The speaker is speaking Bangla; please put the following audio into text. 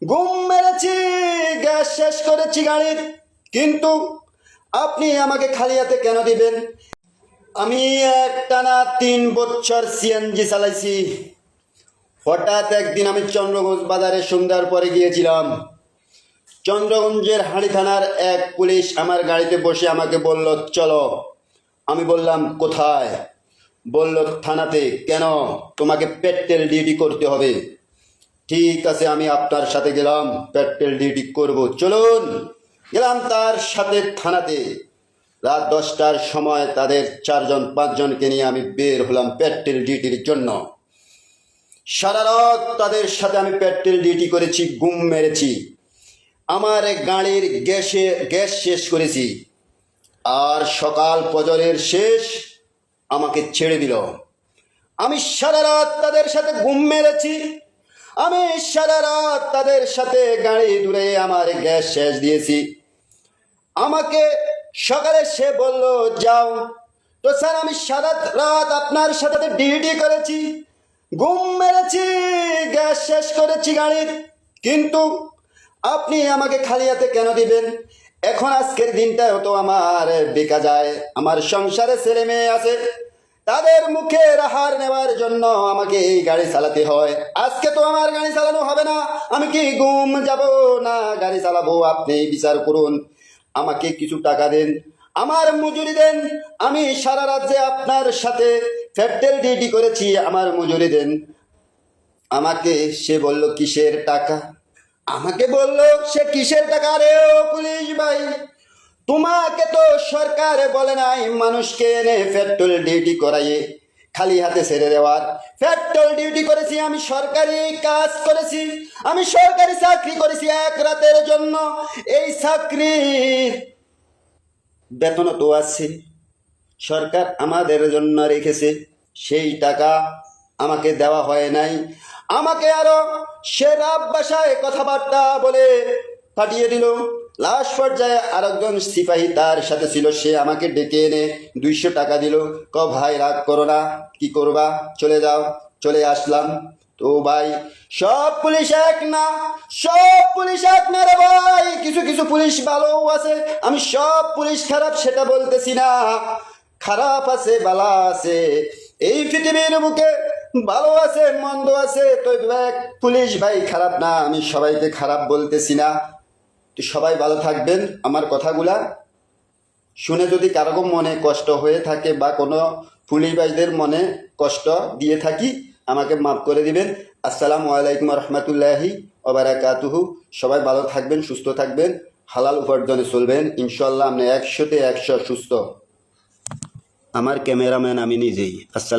ঘুম মেরেছি, গ্যাস শেষ করেছি গাড়ির, কিন্তু আপনি আমাকে খালি হাতে কেন দিবেন? আমি একটানা 3 বছর সিএনজি চালাইছি। হঠাৎ একদিন আমি চন্দ্রগঞ্জ বাজারে সন্ধ্যার পরে গিয়েছিলাম। চন্দ্রগঞ্জের হাঁড়ি থানার এক পুলিশ আমার গাড়িতে বসে আমাকে বলল, চলো। আমি বললাম, কোথায়? বলল, থানাতে। কেন? তোমাকে পেট্রোল ডিউটি করতে হবে। ঠিক আছে, আমি আপনার সাথে গেলাম, পেট্রোল ডিউটি করব, চলুন। গেলাম তার সাথে থানাতে। রাত 10টার সময় তাদের 4-5জনকে নিয়ে আমি বের হলাম পেট্রোল ডিউটির জন্য। সারা রাত তাদের সাথে আমি পেট্রোল ডিউটি করেছি, ঘুম মেরেছি, আমার গাড়ির গ্যাস শেষ করেছি। আর সকাল ফজরের শেষ আমাকে ছেড়ে দিল। আমি সারা রাত তাদের সাথে ঘুম মেরেছি, আমি সারা রাত তাদের সাথে গাড়ি দূরে আমার গ্যাস শেষ দিয়েছি। আমাকে সকালে সে বলল, যাও। তো স্যার, আমি সারা রাত আপনার সাথে ডিউটি করেছি, ঘুম মেরেছি, গ্যাস শেষ করেছি গাড়ির, কিন্তু আপনি আমাকে খালি হাতে কেন দিবেন? এখন আজকের দিনটাও তো আমার বেকা যায়। আমার সংসারে ছেলে মেয়ে আছে, তাদের মুখের আহার নেওয়ার জন্য আমাকে এই গাড়ি চালাতে হয়। আজকে তো আমার গাড়ি চালানো হবে না, আমি কি ঘুম যাব না গাড়ি চালাবো? আপনি বিচার করুন, আমাকে কিছু টাকা দেন, আমার মজুরি দেন। আমি সারা রাত যে আপনার সাথে পেট্রোল ডিউটি করেছি, আমার মজুরি দেন। আমাকে সে বলল, কিসের টাকা? আমাকে বলল সে, কিসের টাকা রে ও পুলিশ ভাই? তোমাকে তো সরকার বলে নাই মানুষকে এনে পেট্রোল ডিউটি করাইয়ে খালি হাতে ছেড়ে দেওয়ার। পেট্রোল ডিউটি করেছি, আমি সরকারি কাজ করেছি, আমি সরকারি চাকরি করেছি 1 রাতের জন্য। এই চাকরির বেতন তো আছে, সরকার আমাদের জন্য রেখেছে, সেই টাকা আমাকে দেওয়া হয় নাই। আমাকে আরো সেরাব ভাষায় কথাবার্তা বলে পাঠিয়ে দিল। লাস্ট পর্যায়ে আরেকজন সিপাহী তার সাথে ছিল, সে আমাকে ডেকে এনে 200 টাকা দিল। ভাই রাগ করো না, কি করবা, চলে যাও। চলে আসলাম। তো ভাই, সব পুলিশ এক না, সব পুলিশ এক না রে ভাই, কিছু কিছু পুলিশ ভালো আছে। আমি সব পুলিশ খারাপ সেটা বলতেছি না, খারাপ আছে, ভালো আছে। এই পৃথিবীর বুকে ভালো আছে, মন্দ আছে। তো পুলিশ ভাই খারাপ না, আমি সবাইকে খারাপ বলতেছি না। তো সবাই ভালো থাকবেন। আমার কথাগুলা শুনে যদি কারো মনে কষ্ট হয়ে থাকে বা কোনো পুলিশ ভাইদের মনে কষ্ট দিয়ে থাকি, আমাকে মাফ করে দিবেন। আসসালামু আলাইকুম রহমতুল্লাহি ওবারাকাতুহু। সবাই ভালো থাকবেন, সুস্থ থাকবেন, হালাল উপার্জনে চলবেন। ইনশাল্লাহ আপনি 100-তে 100 সুস্থ। আমার ক্যামেরাম্যান আমি নিজেই। আসসালাম।